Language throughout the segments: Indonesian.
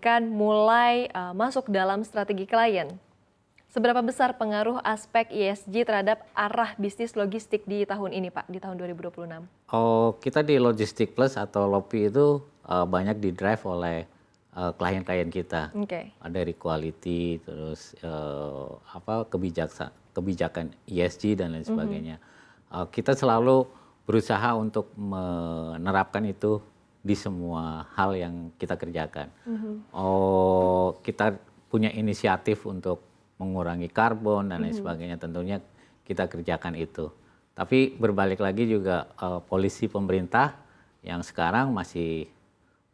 akan mulai masuk dalam strategi klien. Seberapa besar pengaruh aspek ESG terhadap arah bisnis logistik di tahun ini, Pak, di tahun 2026? Oh, kita di Logistik Plus atau LOPI itu banyak di-drive oleh klien-klien kita. Oke. Dari quality, terus kebijakan ESG dan lain sebagainya. Kita selalu berusaha untuk menerapkan itu di semua hal yang kita kerjakan. Kita punya inisiatif untuk mengurangi karbon dan lain sebagainya, tentunya kita kerjakan itu. Tapi berbalik lagi juga polisi pemerintah yang sekarang masih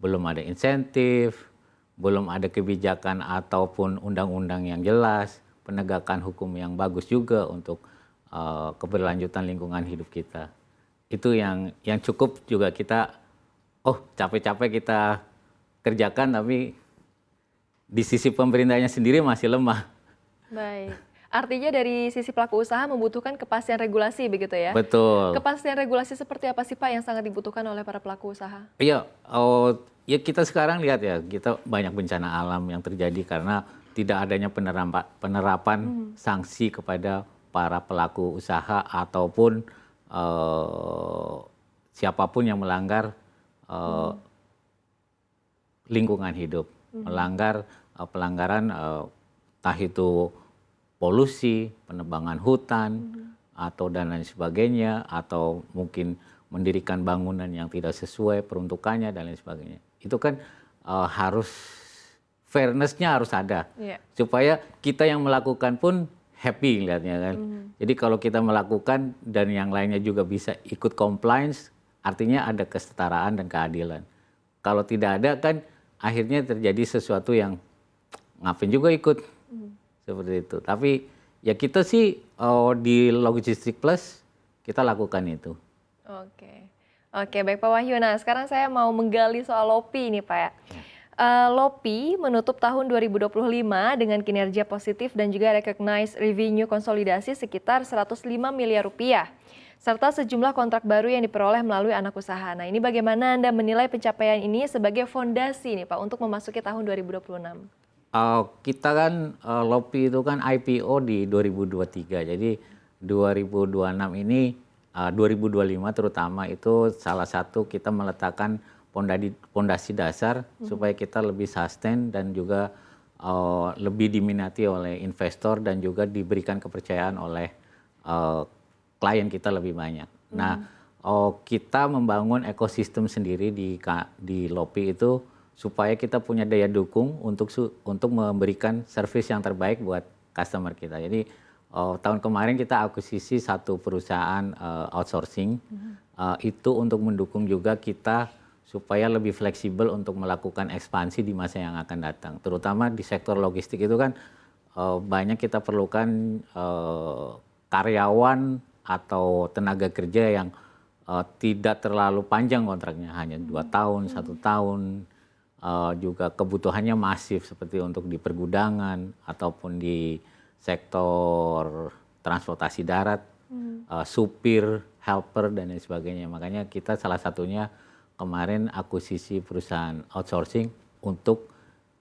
belum ada insentif, belum ada kebijakan ataupun undang-undang yang jelas, penegakan hukum yang bagus juga untuk keberlanjutan lingkungan hidup kita. Itu yang cukup juga kita, capek-capek kita kerjakan, tapi di sisi pemerintahnya sendiri masih lemah. Baik, artinya dari sisi pelaku usaha membutuhkan kepastian regulasi begitu ya? Betul. Kepastian regulasi seperti apa sih Pak yang sangat dibutuhkan oleh para pelaku usaha? Iya, ya kita sekarang lihat ya, kita banyak bencana alam yang terjadi karena tidak adanya penerapan sanksi kepada para pelaku usaha ataupun siapapun yang melanggar lingkungan hidup, melanggar pelanggaran entah itu polusi, penebangan hutan, atau dan lain sebagainya, atau mungkin mendirikan bangunan yang tidak sesuai peruntukannya dan lain sebagainya. Itu kan harus fairness-nya harus ada, supaya kita yang melakukan pun happy lihatnya kan. Jadi kalau kita melakukan dan yang lainnya juga bisa ikut compliance, artinya ada kesetaraan dan keadilan. Kalau tidak ada kan akhirnya terjadi sesuatu yang ngapain juga ikut. Seperti itu. Tapi ya kita sih di Logistik Plus kita lakukan itu. Oke, baik Pak Wahyu. Nah, sekarang saya mau menggali soal LOPI ini Pak ya. LOPI menutup tahun 2025 dengan kinerja positif dan juga recognized revenue konsolidasi sekitar 105 miliar rupiah. Serta sejumlah kontrak baru yang diperoleh melalui anak usaha. Nah, ini bagaimana Anda menilai pencapaian ini sebagai fondasi nih Pak untuk memasuki tahun 2026? Kita kan LOPI itu kan IPO di 2023, jadi 2026 ini 2025 terutama itu salah satu kita meletakkan pondasi dasar supaya kita lebih sustain dan juga lebih diminati oleh investor dan juga diberikan kepercayaan oleh klien kita lebih banyak. Nah, kita membangun ekosistem sendiri di LOPI itu supaya kita punya daya dukung untuk memberikan service yang terbaik buat customer kita. Jadi tahun kemarin kita akuisisi satu perusahaan outsourcing, itu untuk mendukung juga kita supaya lebih fleksibel untuk melakukan ekspansi di masa yang akan datang. Terutama di sektor logistik itu kan banyak kita perlukan karyawan atau tenaga kerja yang tidak terlalu panjang kontraknya, hanya 2 tahun, 1 tahun. Juga kebutuhannya masif seperti untuk di pergudangan ataupun di sektor transportasi darat, supir, helper dan lain sebagainya. Makanya kita salah satunya kemarin akuisisi perusahaan outsourcing untuk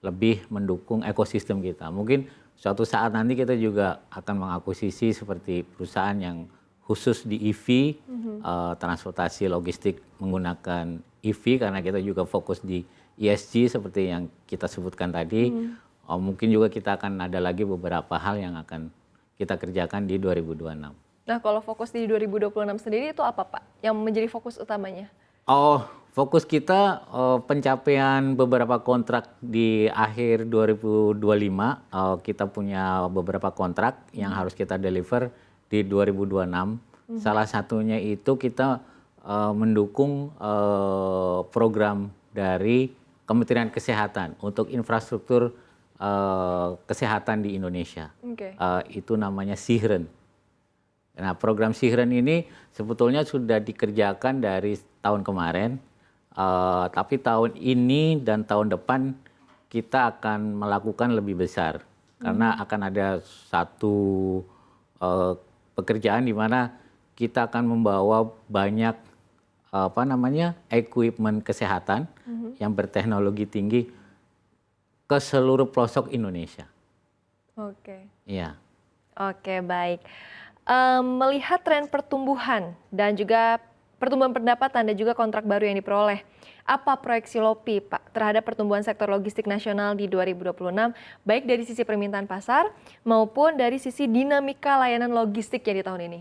lebih mendukung ekosistem kita. Mungkin suatu saat nanti kita juga akan mengakuisisi seperti perusahaan yang khusus di EV, transportasi logistik menggunakan EV karena kita juga fokus di ESG seperti yang kita sebutkan tadi. Mungkin juga kita akan ada lagi beberapa hal yang akan kita kerjakan di 2026. Nah, kalau fokus di 2026 sendiri itu apa Pak yang menjadi fokus utamanya? Fokus kita pencapaian beberapa kontrak di akhir 2025. Kita punya beberapa kontrak yang harus kita deliver di 2026. Salah satunya itu kita mendukung program dari Kementerian Kesehatan untuk infrastruktur kesehatan di Indonesia. Itu namanya Sihren. Nah, program Sihren ini sebetulnya sudah dikerjakan dari tahun kemarin, tapi tahun ini dan tahun depan kita akan melakukan lebih besar karena akan ada satu pekerjaan di mana kita akan membawa banyak equipment kesehatan yang berteknologi tinggi ke seluruh pelosok Indonesia. Oke. Iya. Oke, baik. Melihat tren pertumbuhan dan juga pertumbuhan pendapatan dan juga kontrak baru yang diperoleh, apa proyeksi LOPI, Pak, terhadap pertumbuhan sektor logistik nasional di 2026, baik dari sisi permintaan pasar maupun dari sisi dinamika layanan logistik ya di tahun ini?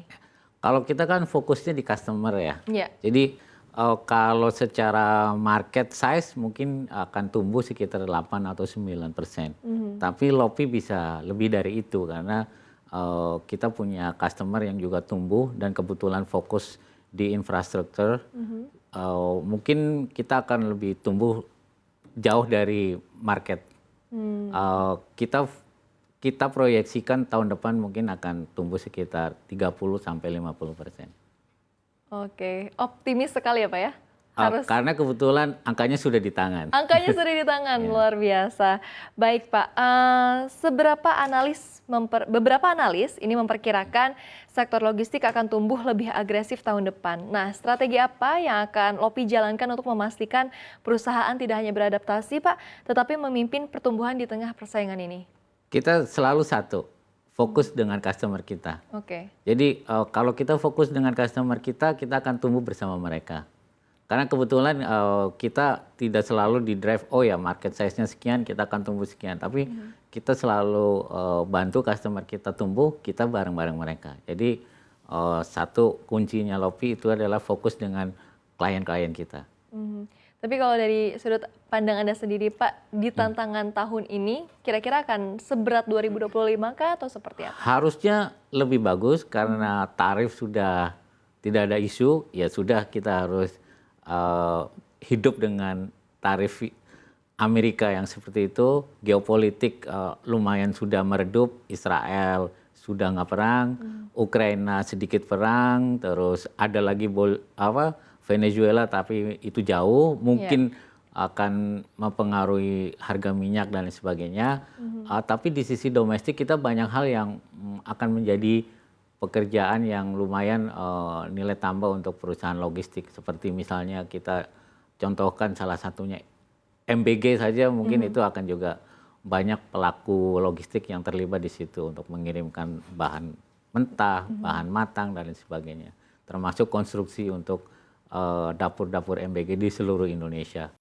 Kalau kita kan fokusnya di customer ya. Iya. Jadi kalau secara market size mungkin akan tumbuh sekitar 8 atau 9%. Tapi LOPI bisa lebih dari itu karena kita punya customer yang juga tumbuh dan kebetulan fokus di infrastruktur. Mungkin kita akan lebih tumbuh jauh dari market. Kita proyeksikan tahun depan mungkin akan tumbuh sekitar 30 sampai 50%. Oke, optimis sekali ya Pak ya? Harus Karena kebetulan angkanya sudah di tangan. angkanya sudah di tangan, luar biasa. Baik Pak, beberapa analis ini memperkirakan sektor logistik akan tumbuh lebih agresif tahun depan. Nah, strategi apa yang akan LOPI jalankan untuk memastikan perusahaan tidak hanya beradaptasi Pak, tetapi memimpin pertumbuhan di tengah persaingan ini? Kita selalu satu, fokus dengan customer kita. Oke. Jadi kalau kita fokus dengan customer kita akan tumbuh bersama mereka. Karena kebetulan kita tidak selalu di drive, oh ya market size-nya sekian, kita akan tumbuh sekian. Tapi kita selalu bantu customer kita tumbuh, kita bareng-bareng mereka. Jadi satu kuncinya LOPI itu adalah fokus dengan klien-klien kita. Tapi kalau dari sudut pandang Anda sendiri Pak, di tantangan tahun ini kira-kira akan seberat 2025 kah atau seperti apa? Harusnya lebih bagus karena tarif sudah tidak ada isu, ya sudah kita harus hidup dengan tarif Amerika yang seperti itu. Geopolitik lumayan sudah meredup, Israel sudah nggak perang, Ukraina sedikit perang, terus ada lagi Venezuela tapi itu jauh, mungkin akan mempengaruhi harga minyak dan lain sebagainya. Tapi di sisi domestik kita banyak hal yang akan menjadi pekerjaan yang lumayan nilai tambah untuk perusahaan logistik. Seperti misalnya kita contohkan salah satunya MBG saja mungkin itu akan juga banyak pelaku logistik yang terlibat di situ untuk mengirimkan bahan mentah, bahan matang dan lain sebagainya. Termasuk konstruksi untuk dapur-dapur MBG di seluruh Indonesia.